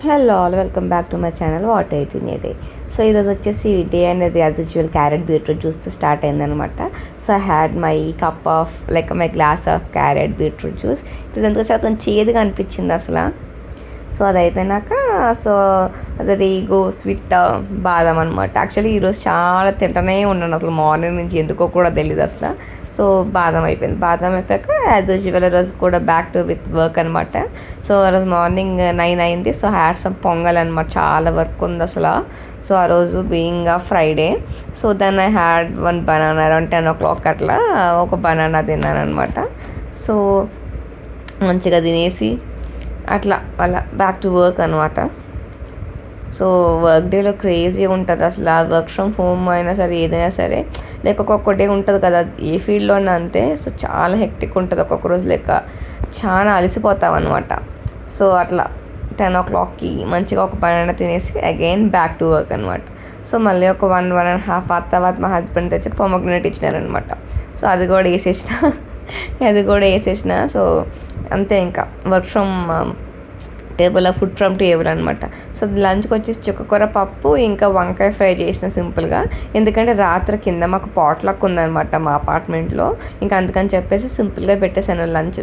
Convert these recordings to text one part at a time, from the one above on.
Hello all welcome back to my channel what I eat in a. Day so వచ్చేసి day అనేది as usual carrot beetroot జ్యూస్తో start అయిందనమాట. So I had my cup of my glass of carrot beetroot juice. ఇది ఎందుకు కొంచెం చేదుగా అనిపించింది అసలు. సో అది అయిపోయినాక అది గోస్ విత్ బాదం అనమాట. యాక్చువల్లీ ఈరోజు చాలా తింటూనే ఉన్నాను అసలు, మార్నింగ్ నుంచి ఎందుకో కూడా తెలియదు అసలు. సో బాదం అయిపోయింది. బాదం అయిపోయాక యాజ్ యూజువల్ రోజు కూడా బ్యాక్ టు విత్ వర్క్ అనమాట. సో ఆ రోజు మార్నింగ్ 9 అయింది. సో హ్యాడ్ సమ్ పొంగల్ అనమాట, చాలా వర్క్ ఉంది అసలు. సో ఆ రోజు being Friday, so then I had 1 banana around 10 o'clock అట్లా ఒక బనానా తిన్నాను అనమాట. సో మంచిగా తినేసి అలా బ్యాక్ టు వర్క్ అనమాట. సో వర్క్ డేలో క్రేజీ ఉంటుంది అసలు. వర్క్ ఫ్రమ్ హోమ్ అయినా సరే ఏదైనా సరే ఒక్కొక్క డే ఉంటుంది కదా, ఏ ఫీల్డ్లోనే అంతే. సో చాలా హెక్టిక్ ఉంటుంది ఒక్కొక్క రోజు, చాలా అలసిపోతాం అనమాట. సో అట్లా 10 o'clockకి మంచిగా ఒక బనానా తినేసి అగైన్ బ్యాక్ టు వర్క్ అనమాట. సో మళ్ళీ ఒక 1.5 hours తర్వాత మా హస్బెండ్ తెచ్చి పొమగ్రనేట్ ఇచ్చినారనమాట. సో అది కూడా వేసేసిన. సో అంతే, ఇంకా work from table, food from table అనమాట. సో లంచ్కి వచ్చేసి చుక్కకూర పప్పు ఇంకా వంకాయ ఫ్రై చేసిన సింపుల్గా. ఎందుకంటే రాత్రి కింద మాకు పాట్లక్ ఉందనమాట మా అపార్ట్మెంట్లో. ఇంకా అందుకని చెప్పేసి సింపుల్గా పెట్టేశాను లంచ్.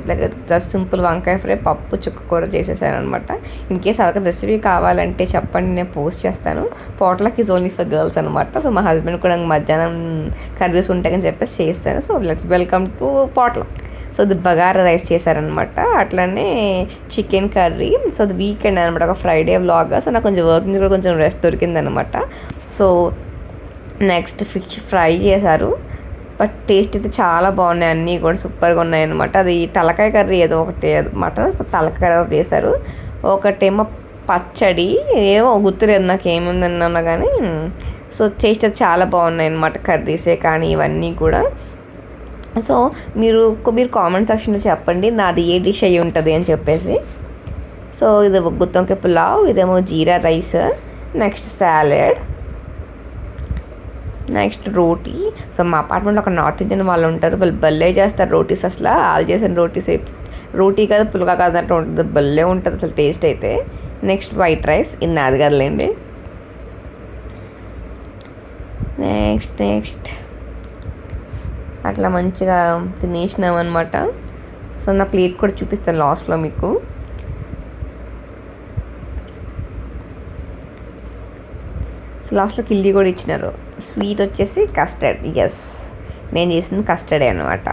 జస్ట్ సింపుల్ వంకాయ ఫ్రై, పప్పు, చుక్కకూర చేసేసాను అనమాట. ఇన్కేస్ ఎవరికి రెసిపీ కావాలంటే చెప్పండి, నేను పోస్ట్ చేస్తాను. Potluck is only for girls అనమాట. సో మా హస్బెండ్ కూడా మధ్యాహ్నం కర్రీస్ ఉంటాయని చెప్పేసి చేస్తాను. So let's welcome to potluck. So అది బగారా రైస్ చేశారనమాట, అట్లనే చికెన్ కర్రీ. సో అది వీకెండ్ అనమాట, ఒక ఫ్రైడే వ్లాగ్. సో నాకు కొంచెం వర్క్ నుంచి కూడా కొంచెం రెస్ట్ దొరికిందనమాట. సో నెక్స్ట్ ఫిష్ ఫ్రై చేశారు, బట్ టేస్ట్ అయితే చాలా బాగున్నాయి, అన్నీ కూడా సూపర్గా ఉన్నాయి అనమాట. అది తలకాయ కర్రీ ఏదో ఒకటి మటన్ తలకాయ కర్రీ చేశారు. ఒకటేమో పచ్చడి, ఏమో గుర్తులేదు నాకు ఏముందన్నా కానీ. సో టేస్ట్ అయితే చాలా బాగున్నాయి అనమాట, కర్రీసే కానీ ఇవన్నీ కూడా. సో మీరు కామెంట్ సెక్షన్లో చెప్పండి నాది ఏ డిష్ అయ్యి ఉంటుంది అని చెప్పేసి. సో ఇది గుత్తొంకాయ పులావ్, ఇదేమో జీరా రైస్, నెక్స్ట్ సాలెడ్, నెక్స్ట్ రోటీ. సో మా అపార్ట్మెంట్లో ఒక నార్త్ ఇండియన్ వాళ్ళు ఉంటారు, వాళ్ళు భలే చేస్తారు రోటీస్. అసలు వాళ్ళు చేసిన రోటీస్ రోటీ కాదు పుల్కా కాదంటే ఉంటుంది, భలే ఉంటుంది అసలు టేస్ట్ అయితే. నెక్స్ట్ వైట్ రైస్, ఇది నాది కదలేండి. నెక్స్ట్ అట్లా మంచిగా తినేసినాం అనమాట. సో నా ప్లేట్ కూడా చూపిస్తాను లాస్ట్లో మీకు. సో లాస్ట్లో కిల్లి కూడా ఇచ్చినారు. స్వీట్ వచ్చేసి కస్టర్డ్. ఎస్, నేను చేసింది కస్టర్డే అనమాట.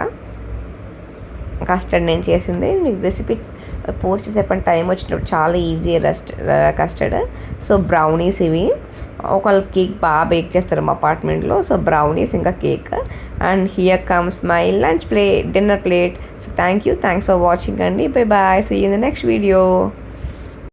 కస్టర్డ్ నేను చేసింది. మీకు రెసిపీ పోస్ట్ చేసేపని టైం వచ్చినప్పుడు చాలా ఈజీ కస్టర్డ్. సో బ్రౌనీస్ ఇవి. ఒకళ్ళు కేక్ బాగా బేక్ చేస్తారు మా అపార్ట్మెంట్లో. సో బ్రౌనీస్ ఇంకా cake. And here comes my lunch plate, dinner plate. So thanks for watching అండి. Bye bye, see you in the next video.